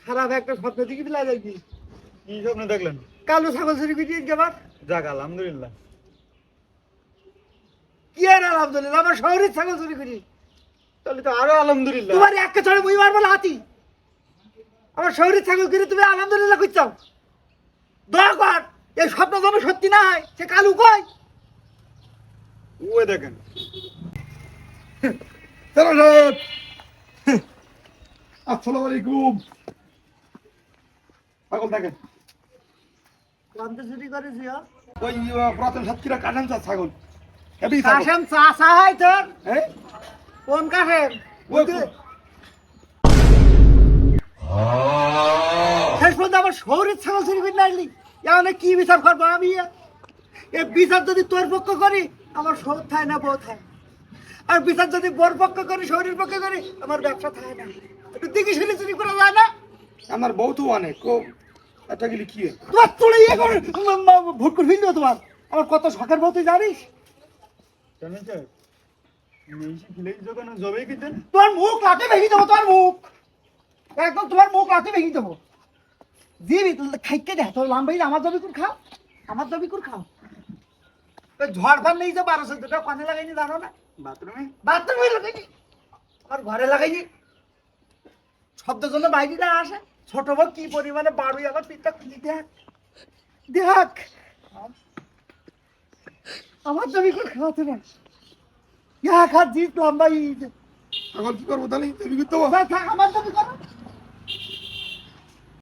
খারাপ একটা স্বপ্ন দেখি দিলা দেখি। কি স্বপ্ন দেখলেন? কালো ছাগল চুরি করে দিয়ে গেবার। যাক আলহামদুলিল্লাহ। কি আর আলহামদুলিল্লাহ, আমার শহরের ছাগল চুরি করি। তাহলে তো আরো আলহামদুলিল্লাহ। তোমার একটা ছড়ে বই মারবো হাতি। আমার শহরের ছাগল কিনে তুমি আলহামদুলিল্লাহ করছাও। দয়া কর এই স্বপ্ন যেন সত্যি না হয়। সে কালু কই? ওই দেখেন। চলো সাহেব, আসসালামু আলাইকুম। পাগল দেখেন, কোনটা চুরি করেছি? ওই পুরাতন সাতক্ষীরা কাঠান চা ছাগল। হেবি ছাগল। কাশেম চাষা হয় তোর? হ্যাঁ? কোন কাশেম? ওই শেষ পর্যন্ত আমার শহরের ছাগল চুরি করে নাইলি, এখানে কি বিচার করবো আমি? এই বিচার যদি তোর পক্ষ করি আমার শহর থায় না, বউ থায়। আর বিচার যদি বোর পক্ষ করি, শহরের পক্ষে করি, আমার ব্যবসা থায় না। একটু দেখি শুনে চুরি করা যায় না? আমার বউ তো অনেক একটা গেলি কি হয়? তোমার চলে ইয়ে করে ভোট করে ফেললো তোমার। আমার কত শখের বউ তুই জানিস? জানেন স্যার, মেয়েছি ফিলে যখন জবেই কিনতেন। তোমার মুখ লাটে ভেঙে দেবো, তোমার মুখ একদম, তোমার মুখ লাটে ভেঙে দেবো। দিবি খাইকে দেখ তোর লাম্বাই, আমার জমি কুর খাও, আমার জমি কুর খাও। ঝড় ফান নেই যে 12-14টা কানে লাগাইনি জানো না? বাথরুমে বাথরুমে লাগাইনি, আমার ঘরে লাগাইনি। শব্দের জন্য বাইরে না আসে। ছোট বউ কি পরিমাণে বাড়ুই, আমার পিঠটা খুলি দেখ দেখ। আমার জমি কুর খাওয়াতে না, ইয়া খা জিত লম্বাই। এখন কি করবো তাহলে? তুমি করতে হবে। আমার জমি করো।